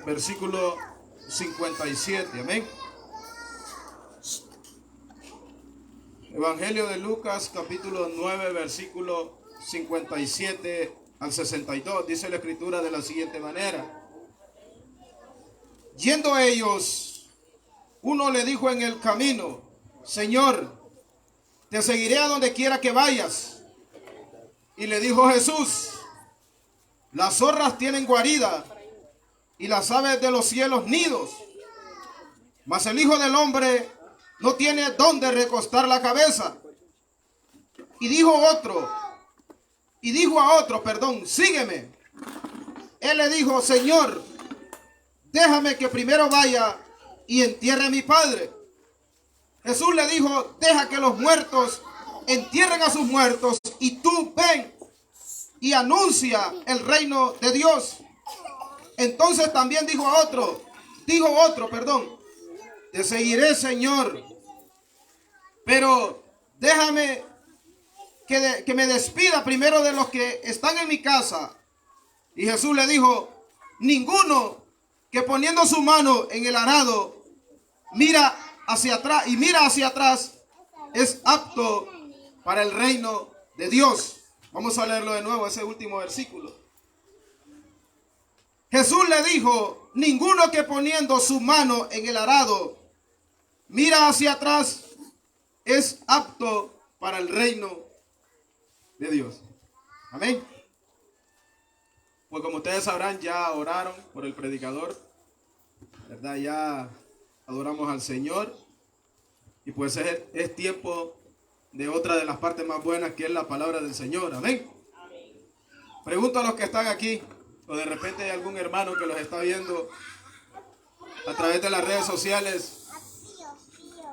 versículo 57. Amén. Evangelio de Lucas, capítulo 9, versículo 57 al 62. Dice la escritura de la siguiente manera: yendo ellos, uno le dijo en el camino: Señor, te seguiré a donde quiera que vayas. Y le dijo Jesús: las zorras tienen guarida y las aves de los cielos nidos, mas el Hijo del Hombre no tiene dónde recostar la cabeza. Y dijo a otro, sígueme. Él le dijo: Señor, déjame que primero vaya y entierre a mi padre. Jesús le dijo: deja que los muertos entierren a sus muertos, y tú ven y anuncia el reino de Dios. Entonces también dijo otro, te seguiré, Señor, pero déjame que me despida primero de los que están en mi casa. Y Jesús le dijo: ninguno que poniendo su mano en el arado mira hacia atrás es apto para el reino de Dios. Vamos a leerlo de nuevo, ese último versículo. Jesús le dijo: ninguno que poniendo su mano en el arado mira hacia atrás es apto para el reino de Dios. Amén. Pues como ustedes sabrán, ya oraron por el predicador, ¿verdad? Ya adoramos al Señor. Y pues es tiempo de otra de las partes más buenas, que es la palabra del Señor. Amén. Pregunto a los que están aquí, o de repente hay algún hermano que los está viendo a través de las redes sociales,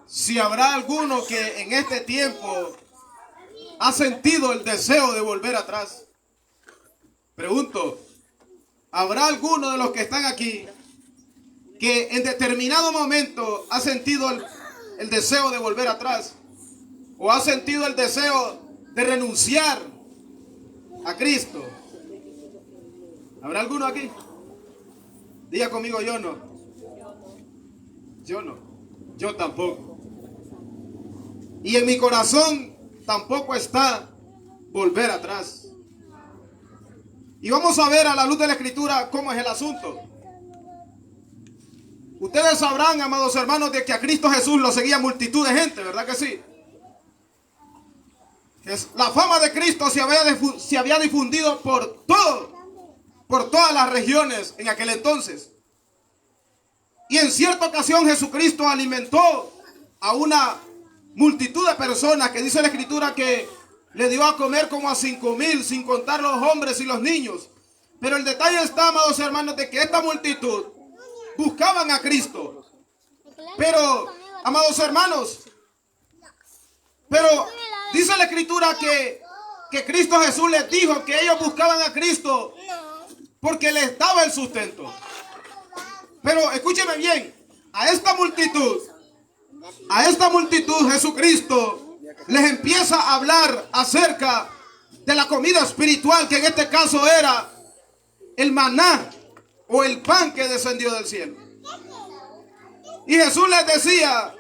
si habrá alguno que en este tiempo ha sentido el deseo de volver atrás. Pregunto, ¿habrá alguno de los que están aquí que en determinado momento ha sentido el deseo de volver atrás? ¿O ha sentido el deseo de renunciar a Cristo? ¿Habrá alguno aquí? Diga conmigo: yo no. Yo no. Yo tampoco. Y en mi corazón tampoco está volver atrás. Y vamos a ver a la luz de la Escritura cómo es el asunto. Ustedes sabrán, amados hermanos, de que a Cristo Jesús lo seguía multitud de gente, ¿verdad que sí? La fama de Cristo se había difundido por todas las regiones en aquel entonces. Y en cierta ocasión Jesucristo alimentó a una multitud de personas, que dice la Escritura que le dio a comer como a 5,000, sin contar los hombres y los niños. Pero el detalle está, amados hermanos, de que esta multitud buscaban a Cristo. Pero, amados hermanos, dice la Escritura que Cristo Jesús les dijo que ellos buscaban a Cristo porque les daba el sustento. Pero escúcheme bien, a esta multitud Jesucristo les empieza a hablar acerca de la comida espiritual, que en este caso era el maná, o el pan que descendió del cielo. Y Jesús les decía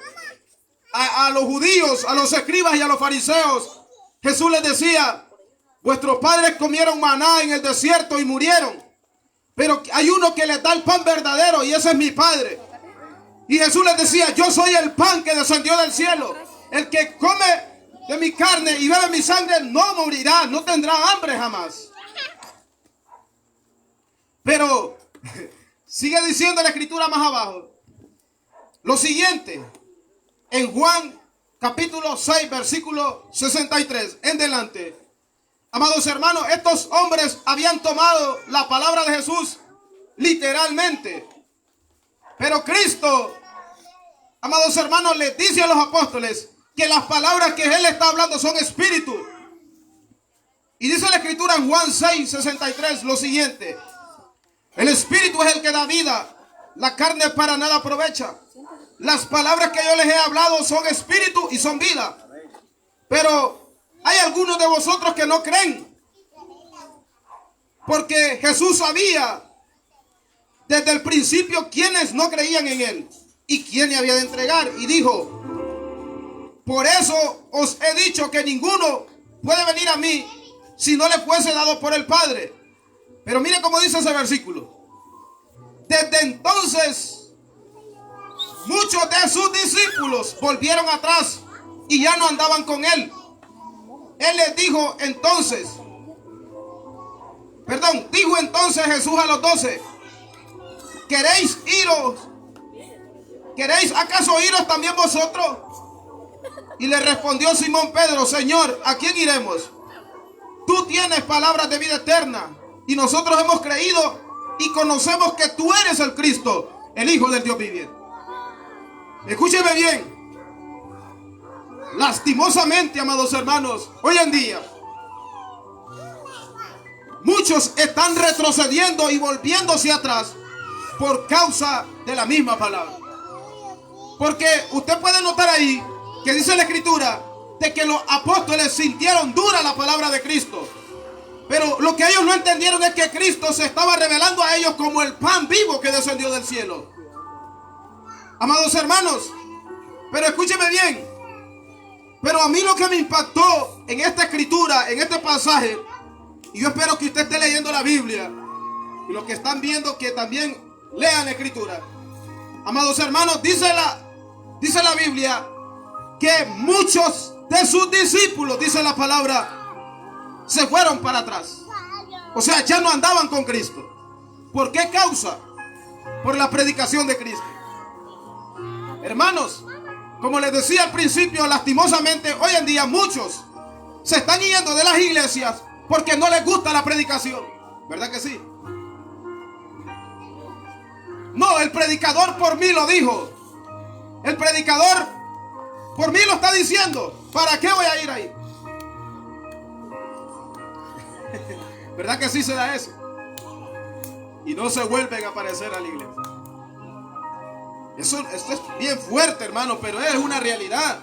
a los judíos, a los escribas y a los fariseos, Jesús les decía: vuestros padres comieron maná en el desierto y murieron, pero hay uno que les da el pan verdadero, y ese es mi Padre. Y Jesús les decía: yo soy el pan que descendió del cielo. El que come de mi carne y bebe mi sangre no morirá, no tendrá hambre jamás. Pero sigue diciendo la Escritura más abajo lo siguiente, en Juan capítulo 6, versículo 63 en delante. Amados hermanos, estos hombres habían tomado la palabra de Jesús literalmente. Pero Cristo, amados hermanos, les dice a los apóstoles que las palabras que Él está hablando son espíritu. Y dice la Escritura en Juan 6, 63 lo siguiente: el espíritu es el que da vida, la carne para nada aprovecha. Las palabras que yo les he hablado son espíritu y son vida. Pero hay algunos de vosotros que no creen, porque Jesús sabía desde el principio quienes no creían en él y quién le había de entregar. Y dijo: por eso os he dicho que ninguno puede venir a mí si no le fuese dado por el Padre. Pero mire cómo dice ese versículo. Desde entonces muchos de sus discípulos volvieron atrás y ya no andaban con él. Él les dijo entonces Jesús a los 12: ¿Queréis acaso iros también vosotros? Y le respondió Simón Pedro: Señor, ¿a quién iremos? Tú tienes palabras de vida eterna, y nosotros hemos creído y conocemos que tú eres el Cristo, el Hijo del Dios viviente. Escúcheme bien. Lastimosamente, amados hermanos, hoy en día muchos están retrocediendo y volviéndose atrás por causa de la misma palabra. Porque usted puede notar ahí que dice la Escritura de que los apóstoles sintieron dura la palabra de Cristo. Pero lo que ellos no entendieron es que Cristo se estaba revelando a ellos como el pan vivo que descendió del cielo. Amados hermanos, pero escúcheme bien. Pero a mí lo que me impactó en esta escritura, en este pasaje, y yo espero que usted esté leyendo la Biblia, y los que están viendo que también lean la escritura. Amados hermanos, dice la Biblia que muchos de sus discípulos, dice la palabra, se fueron para atrás. O sea, ya no andaban con Cristo. ¿Por qué causa? Por la predicación de Cristo. Hermanos, como les decía al principio, lastimosamente hoy en día muchos se están yendo de las iglesias porque no les gusta la predicación. ¿Verdad que sí? No, el predicador por mí lo dijo. El predicador por mí lo está diciendo. ¿Para qué voy a ir ahí? ¿Verdad que sí se da eso? Y no se vuelven a aparecer a la iglesia. Esto es bien fuerte, hermano, pero es una realidad.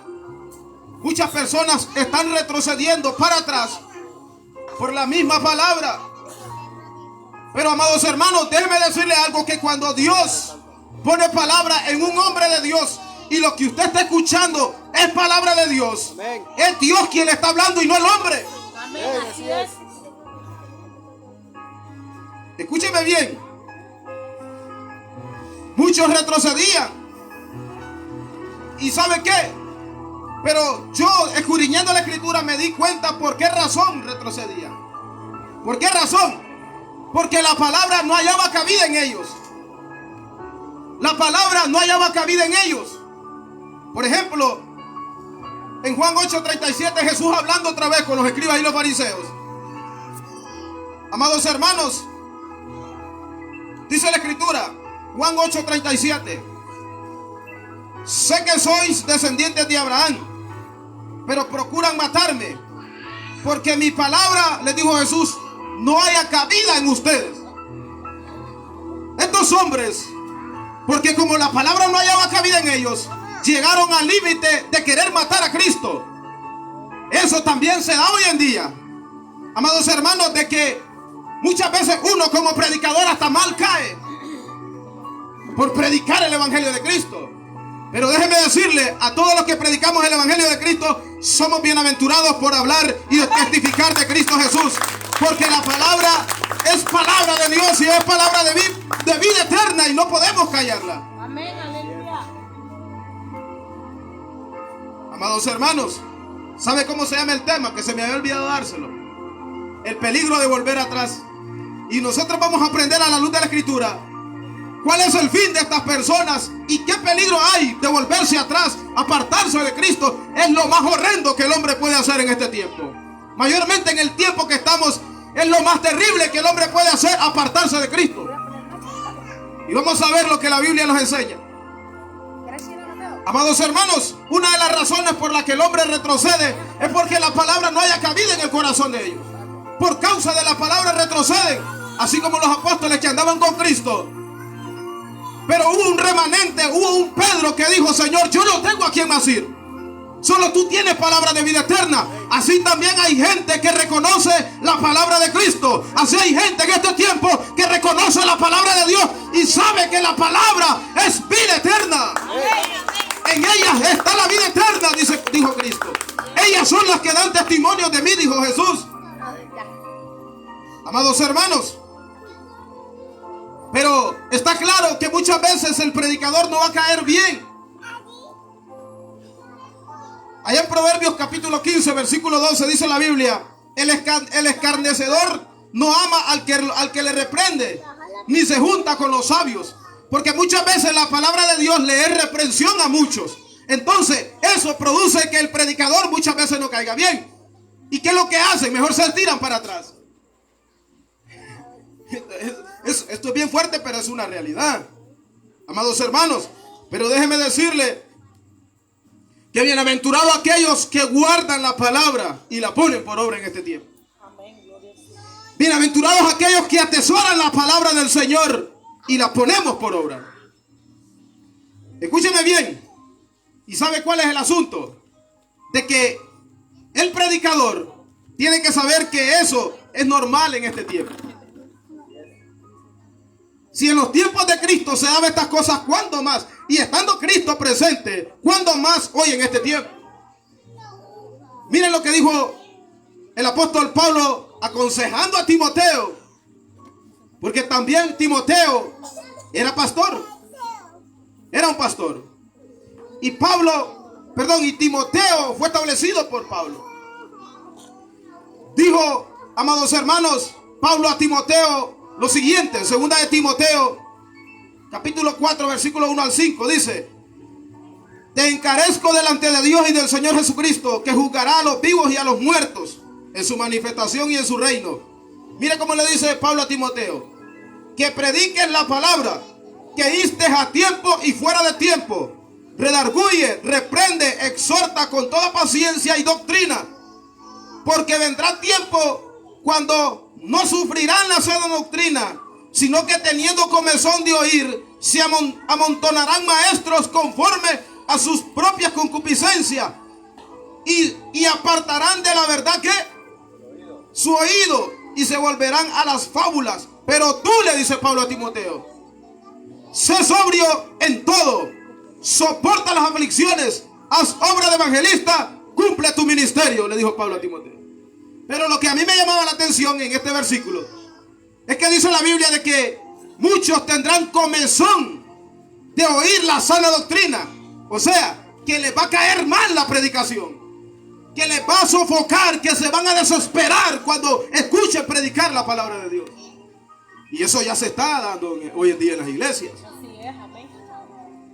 Muchas personas están retrocediendo para atrás por la misma palabra. Pero, amados hermanos, déjenme decirle algo, que cuando Dios pone palabra en un hombre de Dios y lo que usted está escuchando es palabra de Dios, amén, es Dios quien le está hablando y no el hombre. Amén, así es. Escúcheme bien. Muchos retrocedían. ¿Y sabe qué? Pero yo, escudriñando la escritura, me di cuenta por qué razón retrocedían. ¿Por qué razón? Porque la palabra no hallaba cabida en ellos. La palabra no hallaba cabida en ellos. Por ejemplo, en Juan 8:37, Jesús hablando otra vez con los escribas y los fariseos. Amados hermanos, dice la escritura, Juan 8:37: sé que sois descendientes de Abraham, pero procuran matarme, porque mi palabra, les dijo Jesús, no haya cabida en ustedes. Estos hombres, porque como la palabra no hallaba cabida en ellos, llegaron al límite de querer matar a Cristo. Eso también se da hoy en día, amados hermanos, de que muchas veces uno como predicador hasta mal cae por predicar el evangelio de Cristo. Pero déjeme decirle a todos los que predicamos el evangelio de Cristo, somos bienaventurados por hablar y testificar de Cristo Jesús, porque la palabra es palabra de Dios y es palabra de vida eterna y no podemos callarla. Amén, aleluya. Amados hermanos, ¿sabe cómo se llama el tema? Que se me había olvidado dárselo. El peligro de volver atrás. Y nosotros vamos a aprender a la luz de la escritura cuál es el fin de estas personas y qué peligro hay de volverse atrás, apartarse de Cristo. Es lo más horrendo que el hombre puede hacer en este tiempo. Mayormente en el tiempo que estamos, es lo más terrible que el hombre puede hacer, apartarse de Cristo. Y vamos a ver lo que la Biblia nos enseña. Amados hermanos, una de las razones por las que el hombre retrocede es porque la palabra no haya cabida en el corazón de ellos. Por causa de la palabra retroceden, así como los apóstoles que andaban con Cristo. Pero hubo un remanente, hubo un Pedro que dijo: Señor, yo no tengo a quién más ir. Solo tú tienes palabra de vida eterna. Así también hay gente que reconoce la palabra de Cristo. Así hay gente en este tiempo que reconoce la palabra de Dios y sabe que la palabra es vida eterna. En ellas está la vida eterna, dijo Cristo. Ellas son las que dan testimonio de mí, dijo Jesús. Amados hermanos, pero está claro que muchas veces el predicador no va a caer bien. Allá en Proverbios capítulo 15, versículo 12 dice la Biblia: el escarnecedor no ama al que le reprende, ni se junta con los sabios. Porque muchas veces la palabra de Dios le es reprensión a muchos. Entonces eso produce que el predicador muchas veces no caiga bien. ¿Y qué es lo que hacen? Mejor se tiran para atrás. Esto es bien fuerte, pero es una realidad, amados hermanos. Pero déjeme decirle que bienaventurados aquellos que guardan la palabra y la ponen por obra en este tiempo. Bienaventurados aquellos que atesoran la palabra del Señor y la ponemos por obra. Escúcheme bien. ¿Y sabe cuál es el asunto? De que el predicador tiene que saber que eso es normal en este tiempo. Si en los tiempos de Cristo se daban estas cosas, ¿cuándo más? Y estando Cristo presente, ¿cuándo más hoy en este tiempo? Miren lo que dijo el apóstol Pablo aconsejando a Timoteo. Porque también Timoteo era pastor. Era un pastor. Y Timoteo fue establecido por Pablo. Dijo, amados hermanos, Pablo a Timoteo lo siguiente, segunda de Timoteo, capítulo 4, versículo 1 al 5, dice: te encarezco delante de Dios y del Señor Jesucristo, que juzgará a los vivos y a los muertos en su manifestación y en su reino. Mire cómo le dice Pablo a Timoteo: que prediques la palabra, que instes a tiempo y fuera de tiempo, redarguye, reprende, exhorta con toda paciencia y doctrina, porque vendrá tiempo cuando no sufrirán la sana doctrina, sino que teniendo comezón de oír, se amontonarán maestros conforme a sus propias concupiscencias, y apartarán de la verdad que su oído, y se volverán a las fábulas. Pero tú, le dice Pablo a Timoteo, sé sobrio en todo, soporta las aflicciones, haz obra de evangelista, cumple tu ministerio, le dijo Pablo a Timoteo. Pero lo que a mí me llamaba la atención en este versículo es que dice la Biblia de que muchos tendrán comezón de oír la sana doctrina. O sea, que les va a caer mal la predicación, que les va a sofocar, que se van a desesperar cuando escuchen predicar la palabra de Dios. Y eso ya se está dando hoy en día en las iglesias.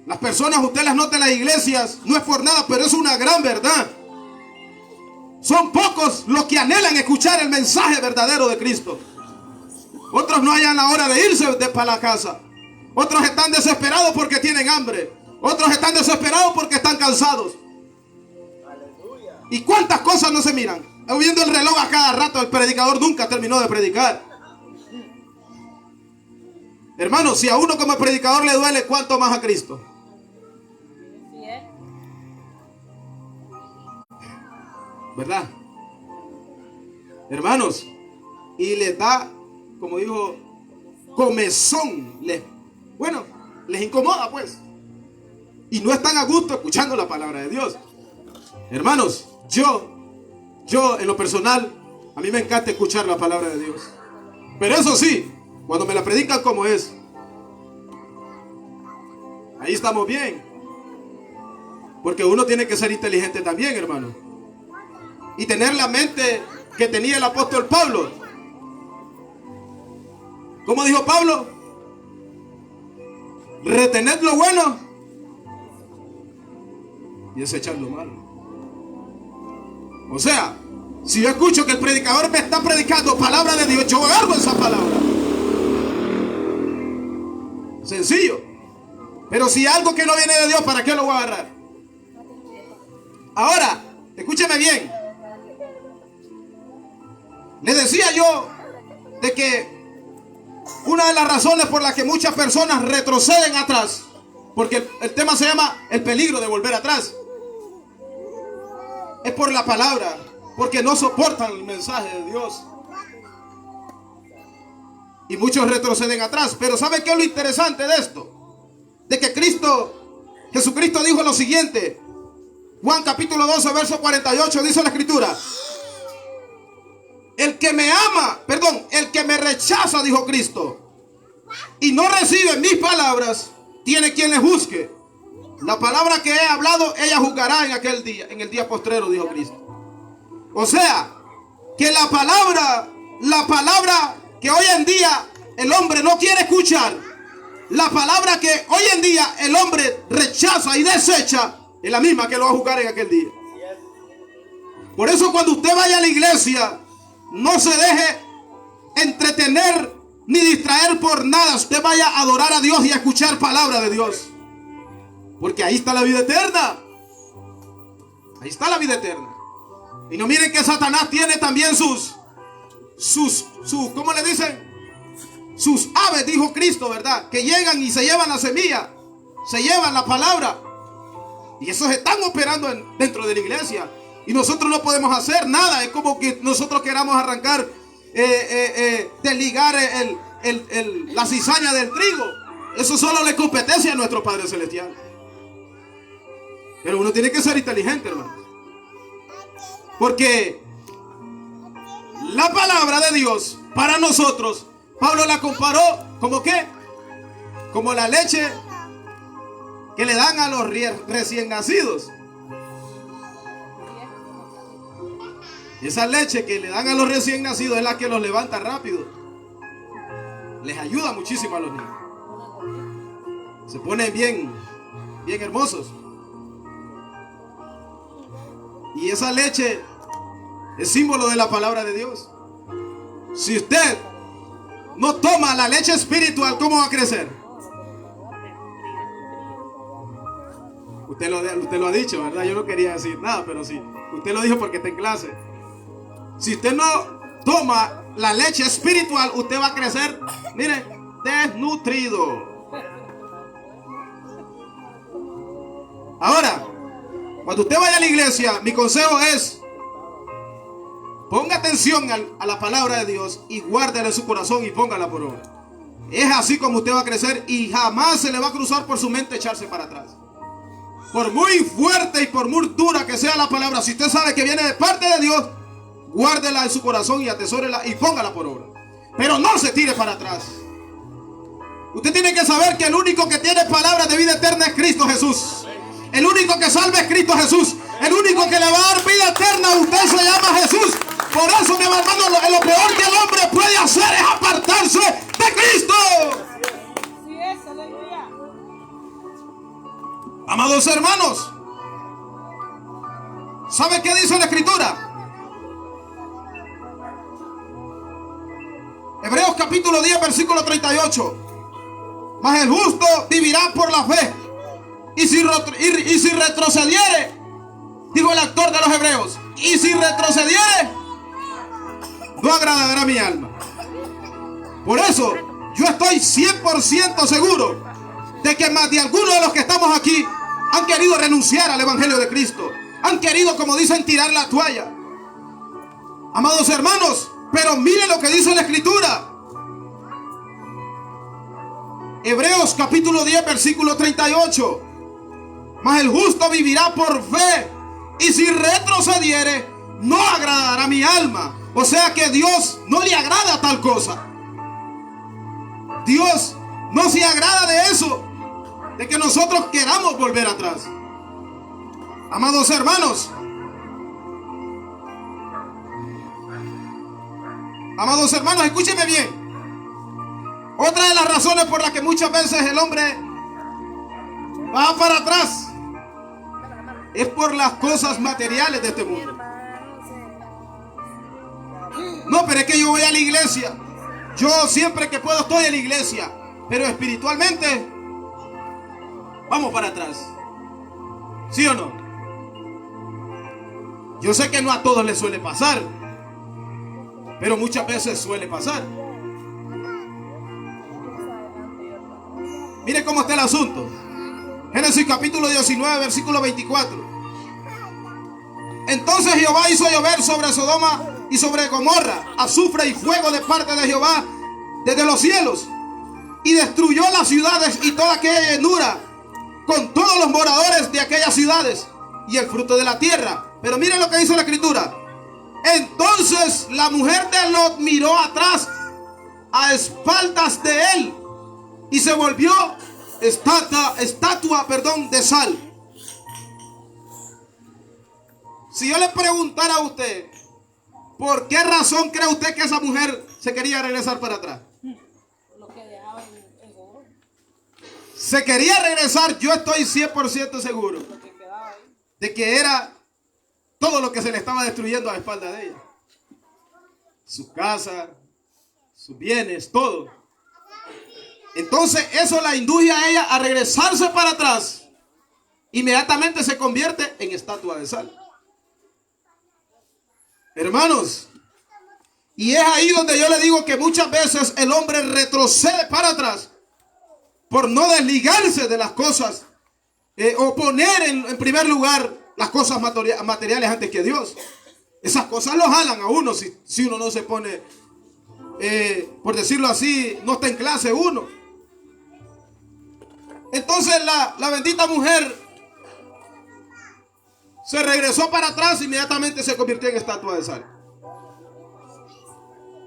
Las personas, usted las nota en las iglesias, no es por nada, pero es una gran verdad. Son pocos los que anhelan escuchar el mensaje verdadero de Cristo. Otros no hallan la hora de irse para la casa. Otros están desesperados porque tienen hambre. Otros están desesperados porque están cansados. ¿Y cuántas cosas no se miran? Viendo el reloj a cada rato, el predicador nunca terminó de predicar. Hermano, si a uno como predicador le duele, ¿cuánto más a Cristo? ¿Verdad? Hermanos, y les da, como dijo, comezón. Les incomoda pues. Y no están a gusto escuchando la palabra de Dios. Hermanos, yo en lo personal, a mí me encanta escuchar la palabra de Dios. Pero eso sí, cuando me la predican como es, ahí estamos bien. Porque uno tiene que ser inteligente también, hermano. Y tener la mente que tenía el apóstol Pablo. ¿Cómo dijo Pablo? Retened lo bueno y desechad lo malo. O sea, si yo escucho que el predicador me está predicando palabra de Dios, yo agarro esa palabra. Sencillo. Pero si algo que no viene de Dios, ¿para qué lo voy a agarrar? Ahora, escúcheme bien. Le decía yo de que una de las razones por las que muchas personas retroceden atrás, porque el tema se llama el peligro de volver atrás. es por la palabra, porque no soportan el mensaje de Dios. Y muchos retroceden atrás. Pero ¿sabe qué es lo interesante de esto? De que Jesucristo dijo lo siguiente. Juan capítulo 12, verso 48, dice la escritura: el que me ama, perdón, el que me rechaza, dijo Cristo, y no recibe mis palabras, tiene quien le juzgue. La palabra que he hablado, ella juzgará en aquel día, en el día postrero, dijo Cristo. O sea, que la palabra que hoy en día el hombre no quiere escuchar, la palabra que hoy en día el hombre rechaza y desecha, es la misma que lo va a juzgar en aquel día. Por eso cuando usted vaya a la iglesia, no se deje entretener ni distraer por nada. Usted vaya a adorar a Dios y a escuchar palabra de Dios. Porque ahí está la vida eterna. Ahí está la vida eterna. Y no miren que Satanás tiene también sus ¿cómo le dicen? Sus aves, dijo Cristo, ¿verdad? Que llegan y se llevan la semilla, se llevan la palabra. Y esos están operando dentro de la iglesia. Y nosotros no podemos hacer nada. Es como que nosotros queramos arrancar, desligar la cizaña del trigo. Eso solo le compete a nuestro Padre Celestial. Pero uno tiene que ser inteligente, hermano. Porque la palabra de Dios para nosotros, Pablo la comparó como ¿qué? Como la leche que le dan a los recién nacidos. Esa leche que le dan a los recién nacidos es la que los levanta rápido. Les ayuda muchísimo a los niños. Se ponen bien hermosos. Y esa leche es símbolo de la palabra de Dios. Si usted no toma la leche espiritual, ¿cómo va a crecer? Usted lo ha dicho, ¿verdad? Yo no quería decir nada, pero sí. Usted lo dijo porque está en clase. Si usted no toma la leche espiritual, usted va a crecer, mire, desnutrido. Ahora, cuando usted vaya a la iglesia, mi consejo es: ponga atención a la palabra de Dios y guárdela en su corazón y póngala por obra. Es así como usted va a crecer y jamás se le va a cruzar por su mente echarse para atrás. Por muy fuerte y por muy dura que sea la palabra, si usted sabe que viene de parte de Dios, guárdela en su corazón y atesórela y póngala por obra. Pero no se tire para atrás. Usted tiene que saber que el único que tiene palabra de vida eterna es Cristo Jesús. El único que salva es Cristo Jesús. El único que le va a dar vida eterna a usted se llama Jesús. Por eso, mi hermano, lo peor que el hombre puede hacer es apartarse de Cristo. Así es, aleluya. Amados hermanos, ¿sabe qué dice la Escritura? Hebreos capítulo 10, versículo 38. Mas el justo vivirá por la fe. Y si retrocediere, dijo el autor de los Hebreos, y si retrocediere, no agradará mi alma. Por eso, yo estoy 100% seguro de que más de algunos de los que estamos aquí han querido renunciar al Evangelio de Cristo. Han querido, como dicen, tirar la toalla. Amados hermanos, pero miren lo que dice la Escritura. Hebreos capítulo 10, versículo 38. Mas el justo vivirá por fe, y si retrocediere, no agradará mi alma. O sea que Dios no le agrada tal cosa. Dios no se agrada de eso, de que nosotros queramos volver atrás. Amados hermanos, escúchenme bien. Otra de las razones por las que muchas veces el hombre va para atrás es por las cosas materiales de este mundo. No, pero es que yo voy a la iglesia. Yo siempre que puedo estoy en la iglesia. Pero espiritualmente vamos para atrás. ¿Sí o no? Yo sé que no a todos les suele pasar, pero muchas veces suele pasar. Mire cómo está el asunto. Génesis capítulo 19, versículo 24. Entonces Jehová hizo llover sobre Sodoma y sobre Gomorra azufre y fuego de parte de Jehová desde los cielos, y destruyó las ciudades y toda aquella llanura con todos los moradores de aquellas ciudades y el fruto de la tierra. Pero miren lo que dice la escritura. Entonces la mujer de Lot miró atrás a espaldas de él y se volvió estatua de sal. Si yo le preguntara a usted, ¿por qué razón cree usted que esa mujer se quería regresar para atrás? Lo que dejaba en oro. Se quería regresar, yo estoy 100% seguro Lo que quedaba ahí. de que era todo lo que se le estaba destruyendo a la espalda de ella. Su casa, sus bienes, todo. Entonces eso la induce a ella a regresarse para atrás. Inmediatamente se convierte en estatua de sal. Hermanos, y es ahí donde yo le digo que muchas veces el hombre retrocede para atrás por no desligarse de las cosas o poner en primer lugar las cosas materiales antes que Dios. Esas cosas lo jalan a uno si uno no se pone, por decirlo así, no está en clase uno. Entonces la bendita mujer se regresó para atrás, inmediatamente se convirtió en estatua de sal.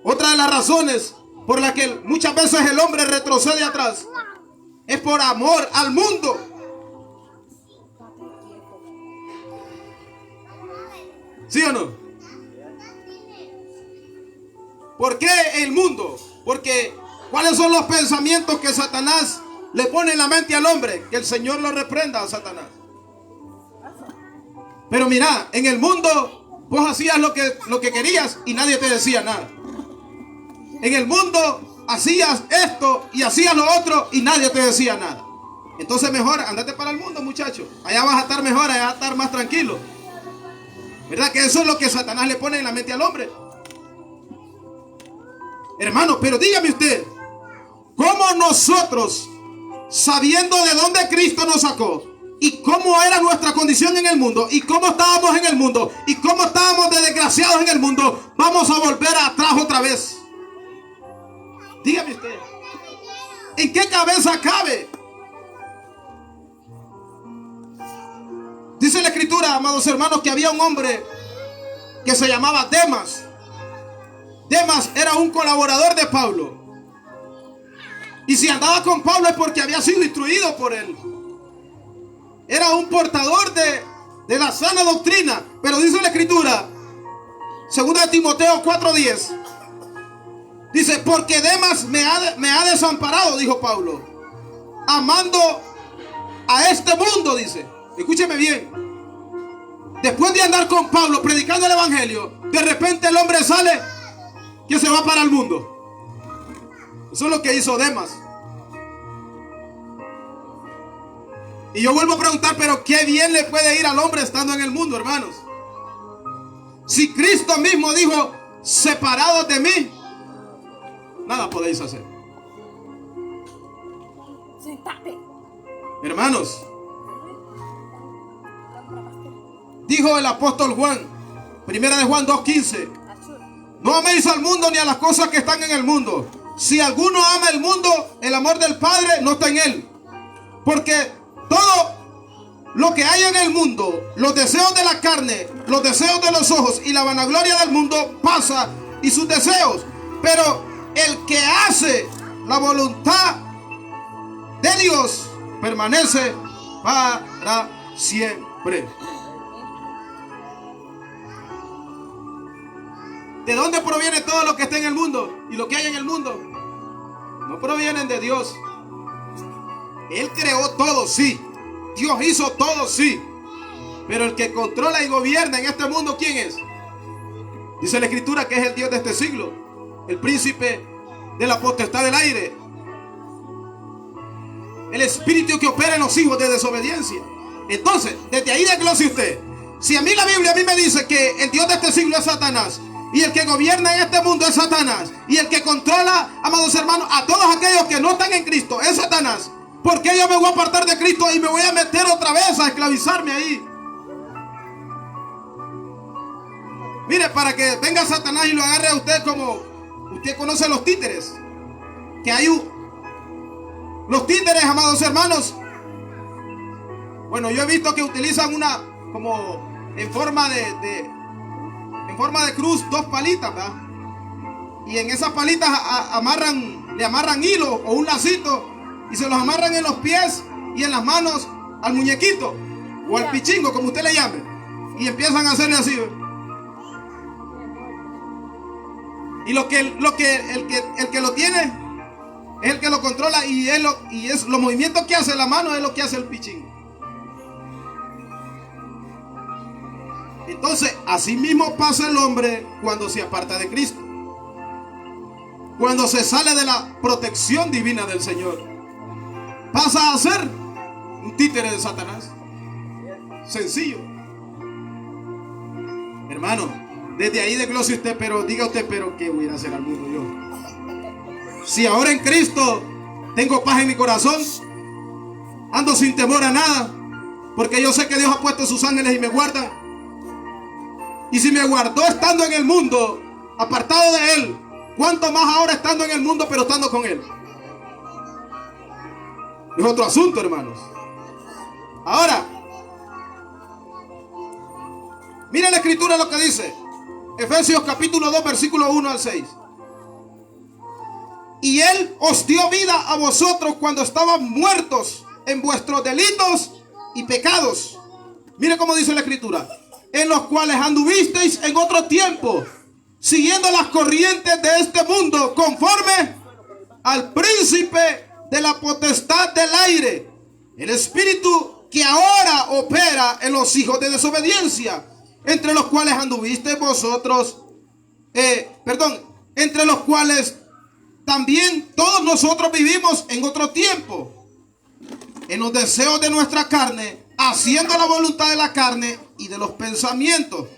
Otra de las razones por las que muchas veces el hombre retrocede atrás es por amor al mundo. ¿Sí o no? ¿Por qué el mundo? Porque ¿cuáles son los pensamientos que Satanás le pone en la mente al hombre? Que el Señor lo reprenda a Satanás. Pero mira, en el mundo vos hacías lo que querías y nadie te decía nada. En el mundo hacías esto y hacías lo otro y nadie te decía nada. Entonces mejor andate para el mundo, muchacho. Allá vas a estar mejor, allá vas a estar más tranquilo. ¿Verdad que eso es lo que Satanás le pone en la mente al hombre? Hermano, pero dígame usted, ¿cómo nosotros, sabiendo de dónde Cristo nos sacó, y cómo era nuestra condición en el mundo, y cómo estábamos en el mundo, y cómo estábamos de desgraciados en el mundo, vamos a volver atrás otra vez? Dígame usted, ¿en qué cabeza cabe? Dice la escritura, amados hermanos, que había un hombre que se llamaba Demas. Demas era un colaborador de Pablo. Y si andaba con Pablo es porque había sido instruido por él. Era un portador de la sana doctrina. Pero dice la escritura, 2 Timoteo 4:10, dice, porque Demas me ha desamparado, dijo Pablo, amando a este mundo, dice. Escúcheme bien. Después de andar con Pablo predicando el evangelio, de repente el hombre sale que se va para el mundo. Eso es lo que hizo Demas. Y yo vuelvo a preguntar, pero qué bien le puede ir al hombre estando en el mundo, hermanos. Si Cristo mismo dijo, separados de mí, nada podéis hacer. Sentate. Hermanos, dijo el apóstol Juan, 1 Juan 2:15, no améis al mundo ni a las cosas que están en el mundo. Si alguno ama el mundo, el amor del Padre no está en él. Porque todo lo que hay en el mundo, los deseos de la carne, los deseos de los ojos y la vanagloria del mundo pasa, y sus deseos. Pero el que hace la voluntad de Dios permanece para siempre. ¿De dónde proviene todo lo que está en el mundo y lo que hay en el mundo? No provienen de Dios. Él creó todo, sí. Dios hizo todo, sí. Pero el que controla y gobierna en este mundo, ¿quién es? Dice la escritura que es el Dios de este siglo, el príncipe de la potestad del aire, el espíritu que opera en los hijos de desobediencia. Entonces, desde ahí desglose usted. Si a mí la Biblia me dice que el Dios de este siglo es Satanás, y el que gobierna en este mundo es Satanás, y el que controla, amados hermanos, a todos aquellos que no están en Cristo es Satanás, ¿por qué yo me voy a apartar de Cristo y me voy a meter otra vez a esclavizarme ahí? Mire, para que venga Satanás y lo agarre a usted como usted conoce los títeres. Que hay los títeres, amados hermanos. Bueno, yo he visto que utilizan una como en forma de cruz, dos palitas, ¿verdad? Y en esas palitas le amarran hilo o un lacito y se los amarran en los pies y en las manos al muñequito o al pichingo, como usted le llame, y empiezan a hacerle así, ¿verdad? Y el que lo tiene es el que lo controla, y es los movimientos que hace la mano es lo que hace el pichingo. Entonces, así mismo pasa el hombre cuando se aparta de Cristo. Cuando se sale de la protección divina del Señor, pasa a ser un títere de Satanás. Sencillo. Hermano, desde ahí desglose usted, pero diga usted, pero ¿qué voy a hacer al mundo yo? Si ahora en Cristo tengo paz en mi corazón, ando sin temor a nada, porque yo sé que Dios ha puesto sus ángeles y me guardan. Y si me guardó estando en el mundo, apartado de Él, ¿cuánto más ahora estando en el mundo, pero estando con Él? Es otro asunto, hermanos. Ahora, mira la escritura lo que dice. Efesios capítulo 2, versículo 1 al 6. Y Él os dio vida a vosotros cuando estaban muertos en vuestros delitos y pecados. Mire cómo dice la escritura. En los cuales anduvisteis en otro tiempo, siguiendo las corrientes de este mundo, conforme al príncipe de la potestad del aire, el espíritu que ahora opera en los hijos de desobediencia, entre los cuales anduvisteis vosotros, entre los cuales también todos nosotros vivimos en otro tiempo, en los deseos de nuestra carne, haciendo la voluntad de la carne y de los pensamientos.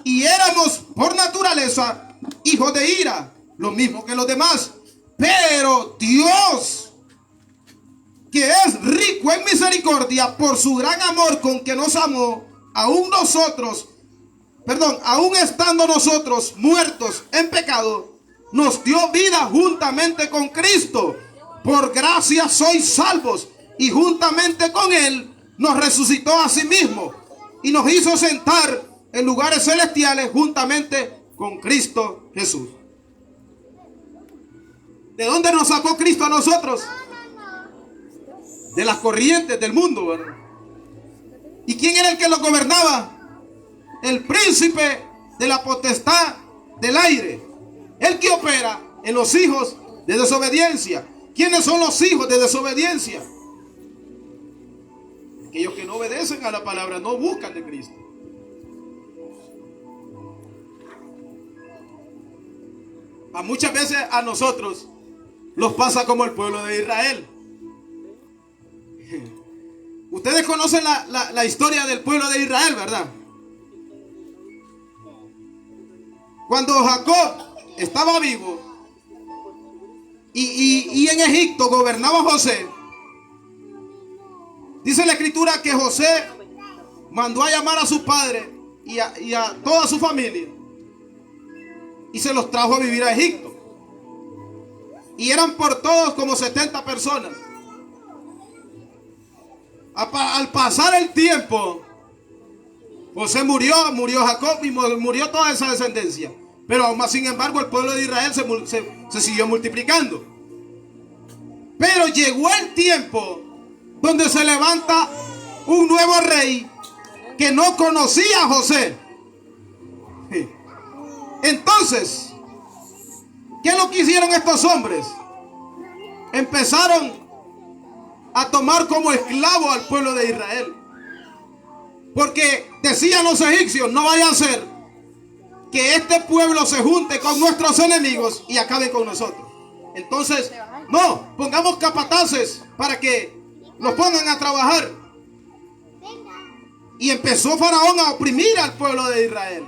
Y éramos por naturaleza hijos de ira, lo mismo que los demás. Pero Dios, que es rico en misericordia, por su gran amor con que nos amó, aún estando nosotros muertos en pecado, nos dio vida juntamente con Cristo. Por gracia sois salvos, y juntamente con Él nos resucitó a sí mismo y nos hizo sentar en lugares celestiales juntamente con Cristo Jesús. ¿De dónde nos sacó Cristo a nosotros? De las corrientes del mundo, ¿verdad? ¿Y quién era el que lo gobernaba? El príncipe de la potestad del aire, el que opera en los hijos de desobediencia. ¿Quiénes son los hijos de desobediencia? Aquellos que no obedecen a la palabra, no buscan de Cristo. Muchas veces a nosotros nos pasa como el pueblo de Israel. Ustedes conocen la historia del pueblo de Israel, ¿verdad? Cuando Jacob estaba vivo y en Egipto gobernaba José, dice la escritura que José mandó a llamar a su padre y a toda su familia y se los trajo a vivir a Egipto. Y eran por todos como 70 personas. Al pasar el tiempo, José murió Jacob y murió toda esa descendencia. Pero aún más, sin embargo, el pueblo de Israel se siguió multiplicando. Pero llegó el tiempo donde se levanta un nuevo rey que no conocía a José. Entonces, ¿qué es lo que hicieron estos hombres? Empezaron a tomar como esclavo al pueblo de Israel. Porque decían los egipcios, no vaya a ser que este pueblo se junte con nuestros enemigos y acabe con nosotros. Entonces, no, pongamos capataces para que los pongan a trabajar. Y empezó Faraón a oprimir al pueblo de Israel,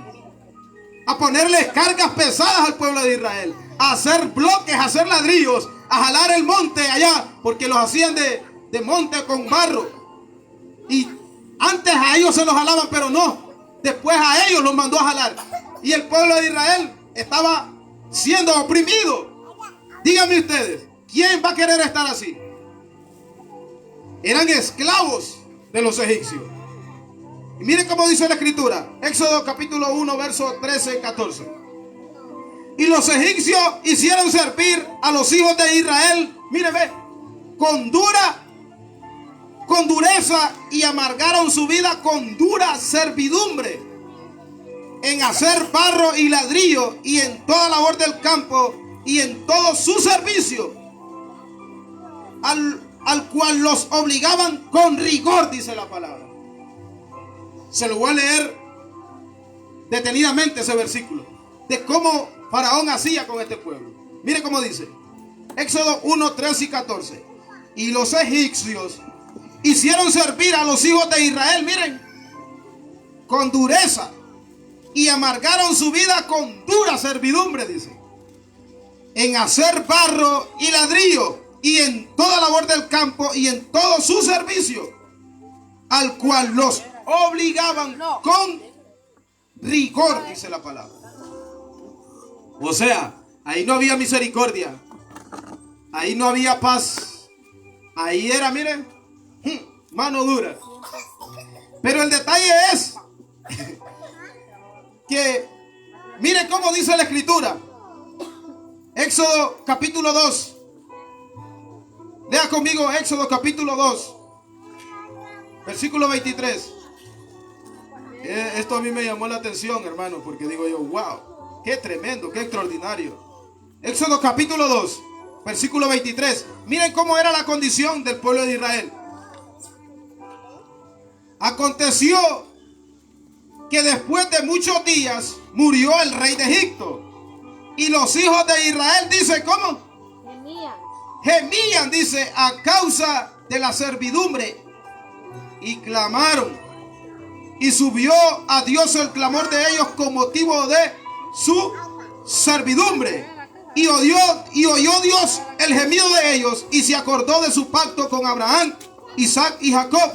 a ponerles cargas pesadas al pueblo de Israel, a hacer bloques, a hacer ladrillos, a jalar el monte allá, porque los hacían de monte con barro. Y antes a ellos se los jalaban, pero no, después a ellos los mandó a jalar. Y el pueblo de Israel estaba siendo oprimido. Díganme ustedes, ¿quién va a querer estar así? Eran esclavos de los egipcios. Y miren cómo dice la escritura. Éxodo capítulo 1, versos 13 y 14. Y los egipcios hicieron servir a los hijos de Israel, miren, ve, con dureza, y amargaron su vida con dura servidumbre, en hacer barro y ladrillo, y en toda labor del campo, y en todo su servicio, al cual los obligaban con rigor, dice la palabra. Se lo voy a leer detenidamente ese versículo, de cómo Faraón hacía con este pueblo. Mire cómo dice. Éxodo 1, 13 y 14. Y los egipcios hicieron servir a los hijos de Israel, miren, con dureza, y amargaron su vida con dura servidumbre, dice, en hacer barro y ladrillo, y en toda labor del campo, y en todo su servicio, al cual los obligaban con rigor, dice la palabra. O sea, ahí no había misericordia, ahí no había paz, ahí era, miren, mano dura. Pero el detalle es que, miren cómo dice la escritura. Éxodo capítulo 2. Lea conmigo Éxodo capítulo 2, versículo 23. Esto a mí me llamó la atención, hermano, porque digo yo, wow, qué tremendo, qué extraordinario. Éxodo capítulo 2, versículo 23. Miren cómo era la condición del pueblo de Israel. Aconteció que después de muchos días murió el rey de Egipto. Y los hijos de Israel, dice, ¿cómo? Gemían, dice, a causa de la servidumbre. Y clamaron. Y subió a Dios el clamor de ellos con motivo de su servidumbre. Y oyó Dios el gemido de ellos. Y se acordó de su pacto con Abraham, Isaac y Jacob.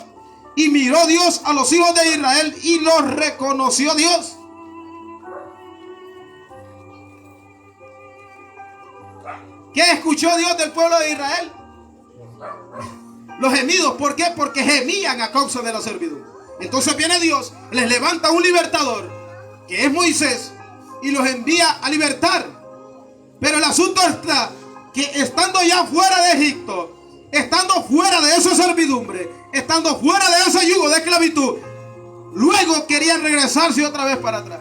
Y miró Dios a los hijos de Israel y los reconoció Dios. ¿Qué escuchó Dios del pueblo de Israel? Los gemidos. ¿Por qué? Porque gemían a causa de la servidumbre. Entonces viene Dios, les levanta un libertador, que es Moisés, y los envía a libertar. Pero el asunto está que estando ya fuera de Egipto, estando fuera de esa servidumbre, estando fuera de ese yugo de esclavitud, luego querían regresarse otra vez para atrás.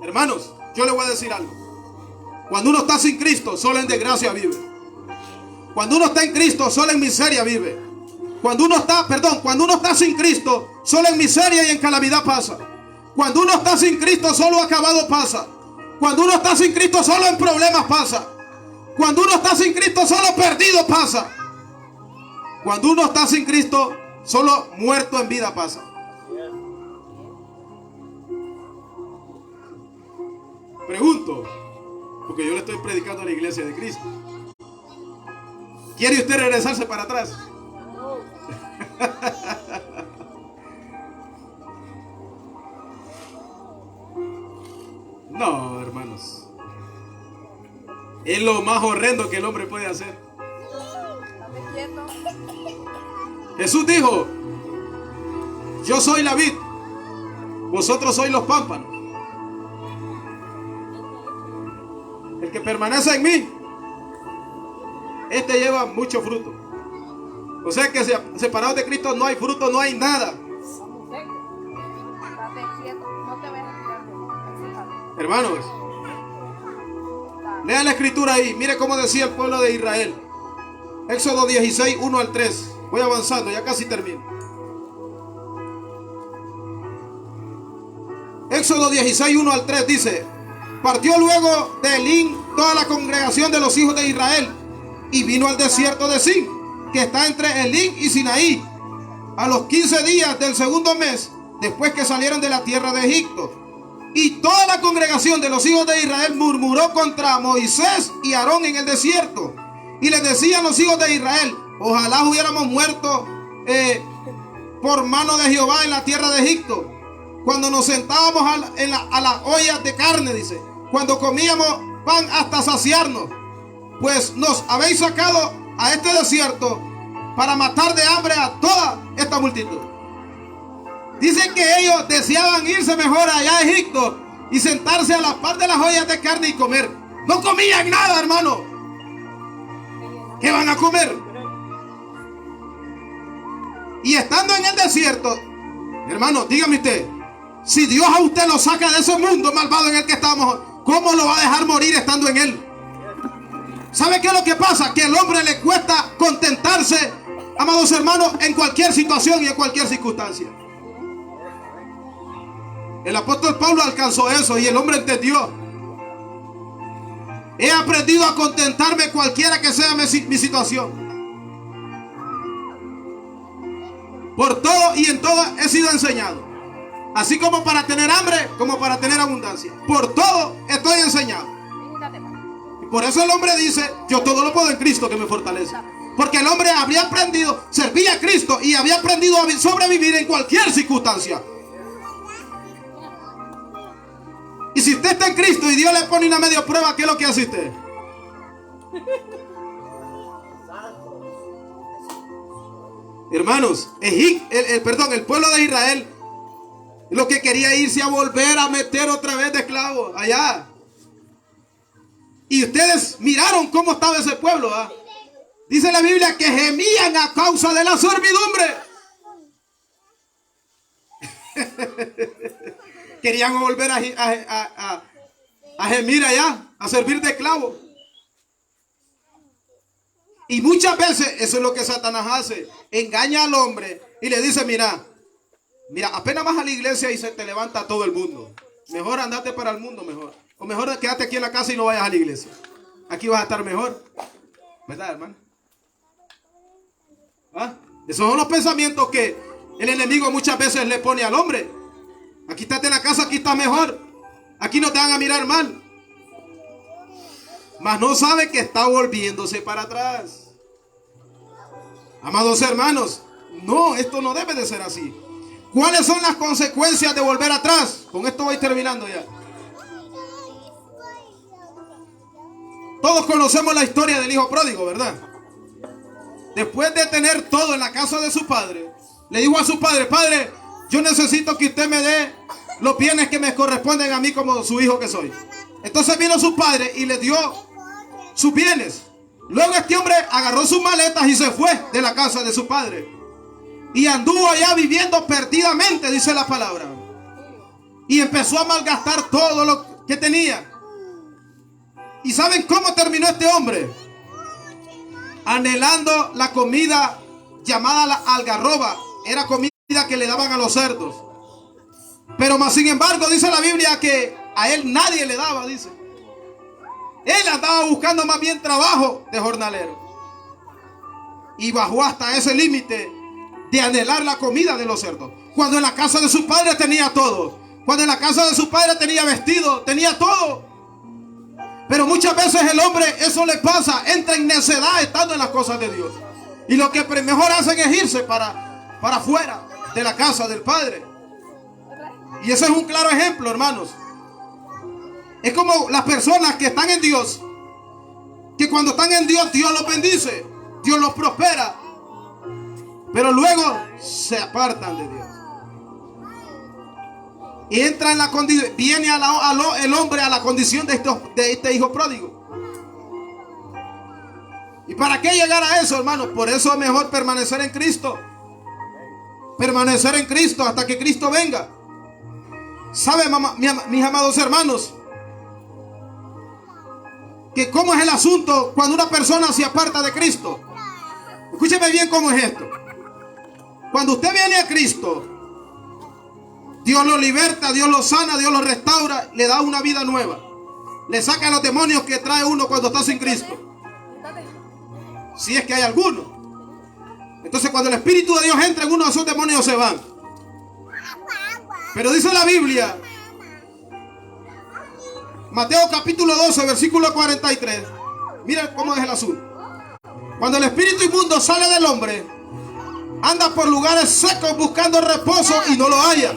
Hermanos, yo les voy a decir algo. Cuando uno está sin Cristo, solo en desgracia vive. Cuando uno está en Cristo, solo en miseria vive. Cuando uno está sin Cristo, solo en miseria y en calamidad pasa. Cuando uno está sin Cristo, solo acabado pasa. Cuando uno está sin Cristo, solo en problemas pasa. Cuando uno está sin Cristo, solo perdido pasa. Cuando uno está sin Cristo, solo muerto en vida pasa. Pregunto, porque yo le estoy predicando a la iglesia de Cristo. ¿Quiere usted regresarse para atrás? No, hermanos. Es lo más horrendo que el hombre puede hacer. Jesús dijo: yo soy la vid, vosotros sois los pámpanos. El que permanece en mí, este lleva mucho fruto. O sea que separados de Cristo no hay fruto, no hay nada. Hermanos, lea la escritura ahí. Mire cómo decía el pueblo de Israel. Éxodo 16, 1 al 3. Voy avanzando, ya casi termino. Éxodo 16, 1 al 3 dice: partió luego de Elín toda la congregación de los hijos de Israel y vino al desierto de Sin, que está entre Elín y Sinaí, a los 15 días del segundo mes, después que salieron de la tierra de Egipto. Y toda la congregación de los hijos de Israel murmuró contra Moisés y Aarón en el desierto. Y les decían los hijos de Israel: ojalá hubiéramos muerto por mano de Jehová en la tierra de Egipto, cuando nos sentábamos a las ollas de carne, dice, cuando comíamos pan hasta saciarnos, pues nos habéis sacado a este desierto para matar de hambre a toda esta multitud. Dicen que ellos deseaban irse mejor allá a Egipto y sentarse a la par de las ollas de carne y comer. No comían nada, hermano. ¿Qué van a comer? Y estando en el desierto, hermano, dígame usted, si Dios a usted lo saca de ese mundo malvado en el que estamos, ¿cómo lo va a dejar morir estando en él? ¿Sabe qué es lo que pasa? Que al hombre le cuesta contentarse, amados hermanos, en cualquier situación y en cualquier circunstancia. El apóstol Pablo alcanzó eso y el hombre entendió. He aprendido a contentarme cualquiera que sea mi situación. Por todo y en todo he sido enseñado. Así como para tener hambre, como para tener abundancia. Por todo estoy enseñado. Y por eso el hombre dice, yo todo lo puedo en Cristo que me fortalece. Porque el hombre habría aprendido, servía a Cristo y había aprendido a sobrevivir en cualquier circunstancia. Y si usted está en Cristo y Dios le pone una media prueba, ¿qué es lo que hace usted? Hermanos, el pueblo de Israel lo que quería irse a volver a meter otra vez de esclavos allá. Y ustedes miraron cómo estaba ese pueblo, ¿ah? Dice la Biblia que gemían a causa de la servidumbre. Querían volver a gemir allá, a servir de esclavo. Y muchas veces eso es lo que Satanás hace. Engaña al hombre y le dice, mira, apenas vas a la iglesia y se te levanta todo el mundo. Mejor andate para el mundo mejor. O mejor quédate aquí en la casa y no vayas a la iglesia. Aquí vas a estar mejor. ¿Verdad, hermano? ¿Ah? Esos son los pensamientos que el enemigo muchas veces le pone al hombre. Aquí estás en la casa, aquí estás mejor. Aquí no te van a mirar mal. Mas no sabe que está volviéndose para atrás. Amados hermanos, no, esto no debe de ser así. ¿Cuáles son las consecuencias de volver atrás? Con esto voy terminando ya. Todos conocemos la historia del hijo pródigo, ¿verdad? Después de tener todo en la casa de su padre, le dijo a su padre, padre, yo necesito que usted me dé los bienes que me corresponden a mí como su hijo que soy. Entonces vino su padre y le dio sus bienes. Luego este hombre agarró sus maletas y se fue de la casa de su padre. Y anduvo allá viviendo perdidamente, dice la palabra. Y empezó a malgastar todo lo que tenía. ¿Y saben cómo terminó este hombre? Anhelando la comida llamada la algarroba. Era comida que le daban a los cerdos. Pero más sin embargo dice la Biblia que a él nadie le daba, dice. Él andaba buscando más bien trabajo de jornalero. Y bajó hasta ese límite de anhelar la comida de los cerdos. Cuando en la casa de su padre tenía todo. Cuando en la casa de su padre tenía vestido, tenía todo. Pero muchas veces el hombre eso le pasa, entra en necedad estando en las cosas de Dios. Y lo que mejor hacen es irse para afuera de la casa del Padre. Y ese es un claro ejemplo, hermanos. Es como las personas que están en Dios, que cuando están en Dios, Dios los bendice, Dios los prospera, pero luego se apartan de Dios. Y entra en la condición, viene el hombre a la condición de este hijo pródigo. ¿Y para qué llegar a eso, hermanos? Por eso es mejor permanecer en Cristo. Permanecer en Cristo hasta que Cristo venga. ¿Sabe, mis amados hermanos? Que cómo es el asunto cuando una persona se aparta de Cristo. Escúcheme bien cómo es esto. Cuando usted viene a Cristo, Dios lo liberta, Dios lo sana, Dios lo restaura, le da una vida nueva. Le saca los demonios que trae uno cuando está sin Cristo. Si es que hay alguno. Entonces cuando el Espíritu de Dios entra en uno, esos demonios se van. Pero dice la Biblia, Mateo capítulo 12, versículo 43. Miren cómo es el asunto. Cuando el espíritu inmundo sale del hombre, anda por lugares secos buscando reposo y no lo halla.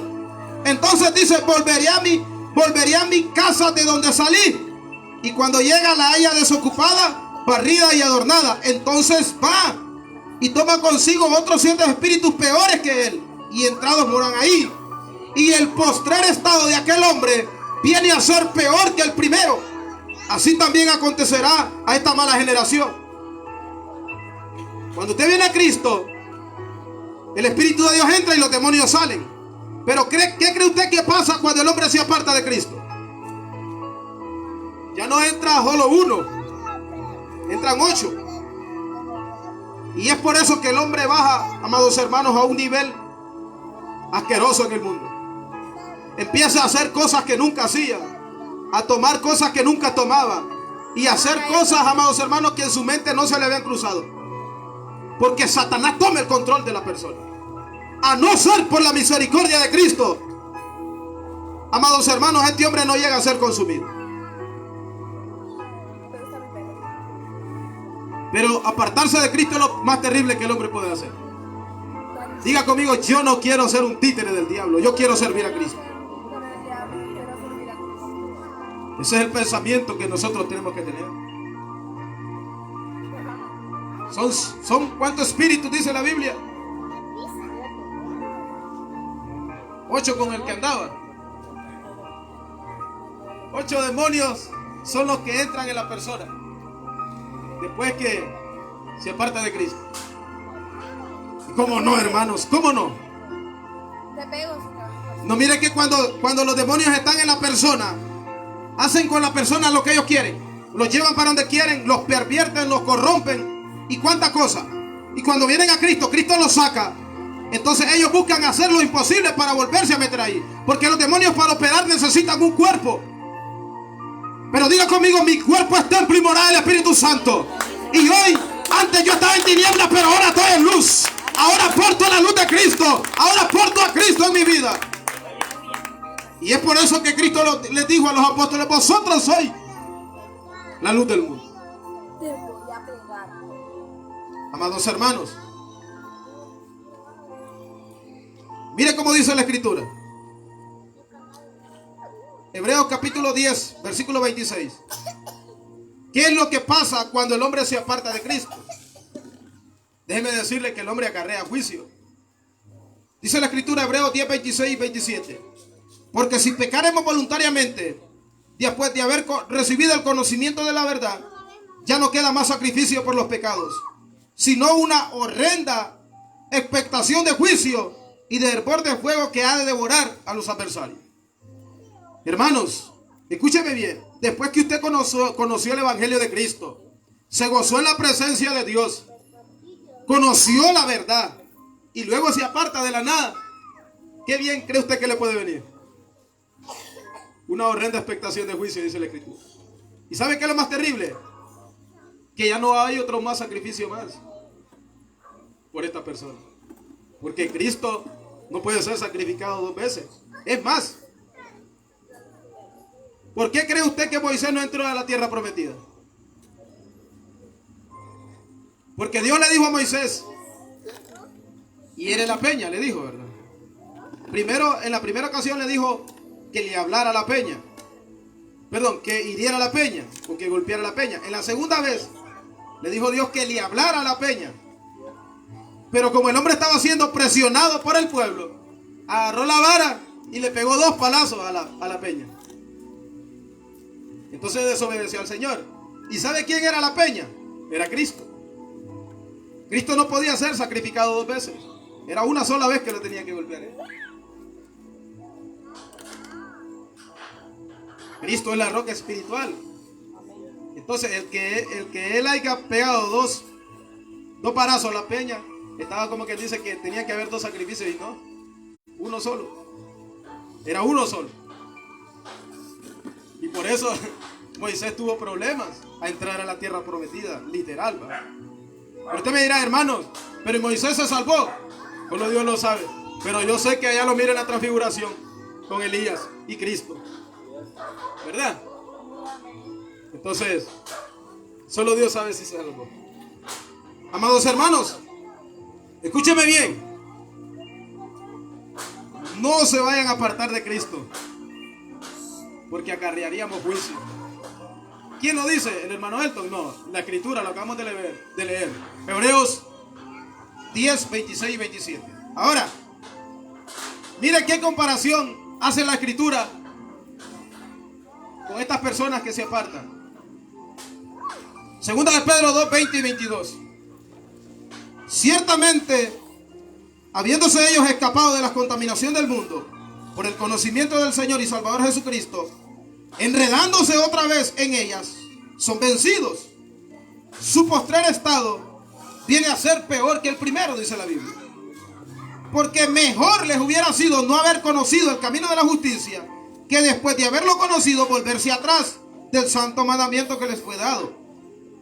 Entonces dice, volveré a mi casa de donde salí. Y cuando llega la halla desocupada, barrida y adornada. Entonces va y toma consigo otros 7 espíritus peores que él, y entrados moran ahí. Y el postrer estado de aquel hombre viene a ser peor que el primero. Así también acontecerá a esta mala generación. Cuando usted viene a Cristo, el Espíritu de Dios entra y los demonios salen. Pero ¿qué cree usted que pasa cuando el hombre se aparta de Cristo? Ya no entra solo uno, entran 8. Y es por eso que el hombre baja, amados hermanos, a un nivel asqueroso en el mundo. Empieza a hacer cosas que nunca hacía, a tomar cosas que nunca tomaba, y a hacer cosas, amados hermanos, que en su mente no se le habían cruzado. Porque Satanás toma el control de la persona. A no ser por la misericordia de Cristo, amados hermanos, este hombre no llega a ser consumido. Pero apartarse de Cristo es lo más terrible que el hombre puede hacer. Diga conmigo, yo no quiero ser un títere del diablo, yo quiero servir a Cristo. Ese es el pensamiento que nosotros tenemos que tener. Son ¿cuántos espíritus dice la Biblia? 8 con el que andaba. 8 demonios son los que entran en la persona después que se aparta de Cristo. ¿Cómo no, hermanos? ¿Cómo no? No, mire que cuando los demonios están en la persona, hacen con la persona lo que ellos quieren. Los llevan para donde quieren, los pervierten, los corrompen y cuántas cosas. Y cuando vienen a Cristo, Cristo los saca. Entonces ellos buscan hacer lo imposible para volverse a meter ahí. Porque los demonios para operar necesitan un cuerpo. Pero diga conmigo, mi cuerpo es templo y morada del Espíritu Santo. Y hoy, antes yo estaba en tinieblas, pero ahora estoy en luz. Ahora porto la luz de Cristo. Ahora porto a Cristo en mi vida. Y es por eso que Cristo les dijo a los apóstoles, vosotros sois la luz del mundo. Amados hermanos, mire cómo dice la Escritura. Hebreos capítulo 10, versículo 26. ¿Qué es lo que pasa cuando el hombre se aparta de Cristo? Déjeme decirle que el hombre acarrea juicio. Dice la Escritura, Hebreos 10, 26 y 27. Porque si pecaremos voluntariamente, después de haber recibido el conocimiento de la verdad, ya no queda más sacrificio por los pecados, sino una horrenda expectación de juicio y de hervor de fuego que ha de devorar a los adversarios. Hermanos, escúcheme bien. Después que usted conoció el Evangelio de Cristo, se gozó en la presencia de Dios, conoció la verdad y luego se aparta de la nada, ¿qué bien cree usted que le puede venir? Una horrenda expectación de juicio, dice la Escritura. ¿Y sabe qué es lo más terrible? Que ya no hay otro más sacrificio más por esta persona. Porque Cristo no puede ser sacrificado 2 veces. Es más, ¿por qué cree usted que Moisés no entró a la tierra prometida? Porque Dios le dijo a Moisés, hiere la peña, le dijo, ¿verdad? Primero, en la primera ocasión le dijo que le hablara a la peña. Perdón, que hiriera la peña o que golpeara la peña. En la segunda vez le dijo Dios que le hablara a la peña. Pero como el hombre estaba siendo presionado por el pueblo, agarró la vara y le pegó 2 palazos a la peña. Entonces desobedeció al Señor. ¿Y sabe quién era la peña? Era Cristo. Cristo no podía ser sacrificado 2 veces. Era una sola vez que lo tenía que golpear. Cristo es la roca espiritual. Entonces el que él haya pegado dos parazos a la peña, estaba como que dice que tenía que haber 2 sacrificios y no, uno solo. Era uno solo. Y por eso Moisés tuvo problemas a entrar a la tierra prometida, literal, ¿verdad? Pero usted me dirá, hermanos, pero Moisés se salvó. Solo Dios lo sabe. Pero yo sé que allá lo mira en la transfiguración con Elías y Cristo, ¿verdad? Entonces, solo Dios sabe si se salvó. Amados hermanos, Escúcheme bien. No se vayan a apartar de Cristo, porque acarrearíamos juicio. ¿Quién lo dice? ¿El hermano Elton? No, la escritura lo acabamos de leer. Hebreos 10, 26 y 27. Ahora, mire qué comparación hace la escritura con estas personas que se apartan. Segunda de Pedro 2, 20 y 22. Ciertamente, habiéndose ellos escapado de la contaminación del mundo por el conocimiento del Señor y Salvador Jesucristo, enredándose otra vez en ellas, son vencidos. Su postrer estado viene a ser peor que el primero, dice la Biblia. Porque mejor les hubiera sido no haber conocido el camino de la justicia, que después de haberlo conocido volverse atrás del santo mandamiento que les fue dado.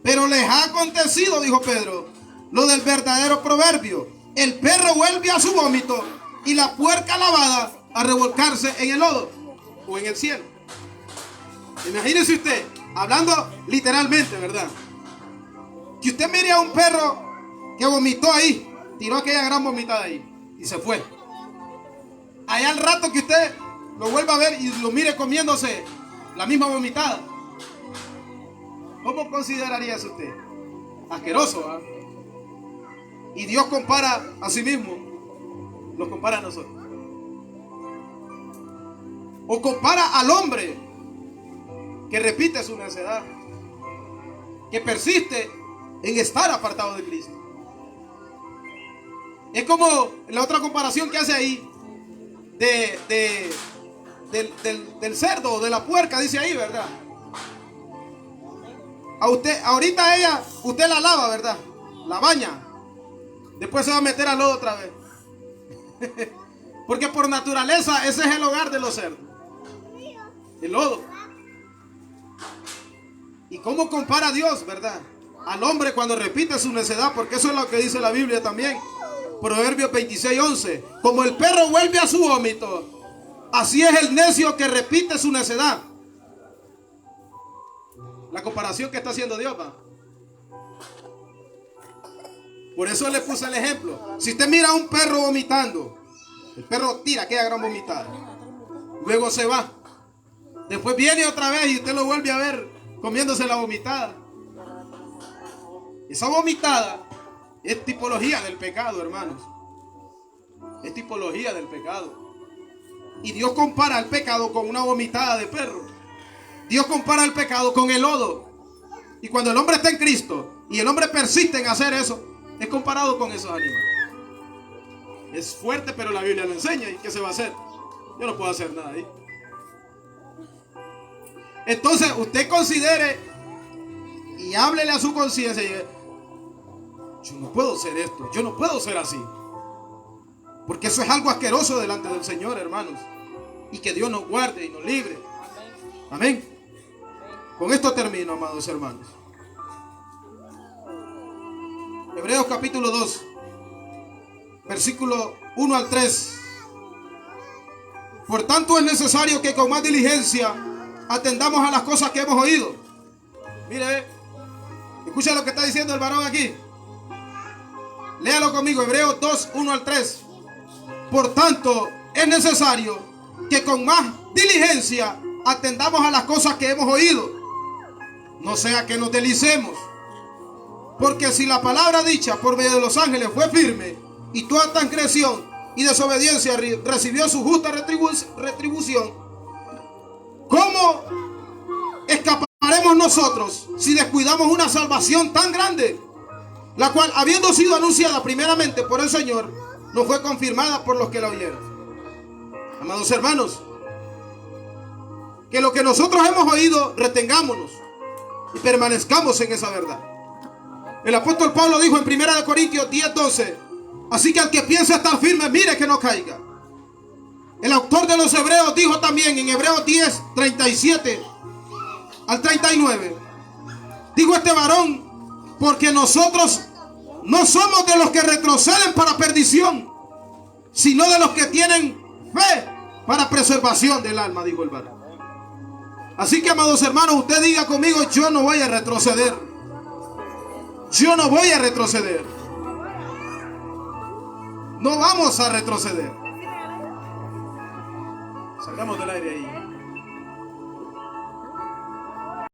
Pero les ha acontecido, dijo Pedro, lo del verdadero proverbio: el perro vuelve a su vómito y la puerca lavada a revolcarse en el lodo o en el cielo. Imagínese usted, hablando literalmente, ¿verdad? Que usted mire a un perro que vomitó ahí, tiró aquella gran vomitada ahí y se fue. Allá al rato que usted lo vuelva a ver y lo mire comiéndose la misma vomitada, ¿cómo consideraría eso usted? Asqueroso, ¿eh? Y Dios compara a sí mismo, lo compara a nosotros. O compara al hombre que repite su necedad, que persiste en estar apartado de Cristo. Es como la otra comparación que hace ahí del cerdo o de la puerca, dice ahí, ¿verdad? A usted, ahorita ella, usted la lava, ¿verdad? La baña. Después se va a meter al lodo otra vez. Porque por naturaleza ese es el hogar de los cerdos, el lodo. ¿Y cómo compara a Dios, verdad? Al hombre cuando repite su necedad, porque eso es lo que dice la Biblia también. Proverbios 26, 11. Como el perro vuelve a su vómito, así es el necio que repite su necedad. La comparación que está haciendo Dios, ¿va? Por eso le puse el ejemplo. Si usted mira a un perro vomitando, el perro tira aquella gran vomitada, luego se va, después viene otra vez y usted lo vuelve a ver comiéndose la vomitada. Esa vomitada es tipología del pecado, hermanos. Es tipología del pecado. Y Dios compara el pecado con una vomitada de perro. Dios compara el pecado con el lodo. Y cuando el hombre está en Cristo y el hombre persiste en hacer eso, es comparado con esos animales. Es fuerte, pero la Biblia lo enseña. ¿Y qué se va a hacer? Yo no puedo hacer nada ahí. Entonces usted considere y háblele a su conciencia y diga: yo no puedo hacer esto, yo no puedo ser así. Porque eso es algo asqueroso delante del Señor, hermanos. Y que Dios nos guarde y nos libre. Amén. Con esto termino, amados hermanos. Hebreos capítulo 2, versículo 1 al 3. Por tanto es necesario que con más diligencia atendamos a las cosas que hemos oído. Mire, escucha lo que está diciendo el varón aquí. Léalo conmigo, Hebreos 2, 1 al 3. Por tanto es necesario que con más diligencia atendamos a las cosas que hemos oído, no sea que nos deslicemos. Porque si la palabra dicha por medio de los ángeles fue firme, y toda transgresión y desobediencia recibió su justa retribución, ¿cómo escaparemos nosotros si descuidamos una salvación tan grande, la cual, habiendo sido anunciada primeramente por el Señor, no fue confirmada por los que la oyeron? Amados hermanos, que lo que nosotros hemos oído retengámonos y permanezcamos en esa verdad. El apóstol Pablo dijo en 1 Corintios 10, 12: así que al que piensa estar firme, mire que no caiga. El autor de los Hebreos dijo también en Hebreos 10, 37 al 39: digo este varón, porque nosotros no somos de los que retroceden para perdición, sino de los que tienen fe para preservación del alma, dijo el varón. Así que, amados hermanos, usted diga conmigo: yo no voy a retroceder. Yo no voy a retroceder. No vamos a retroceder. Salgamos del aire ahí.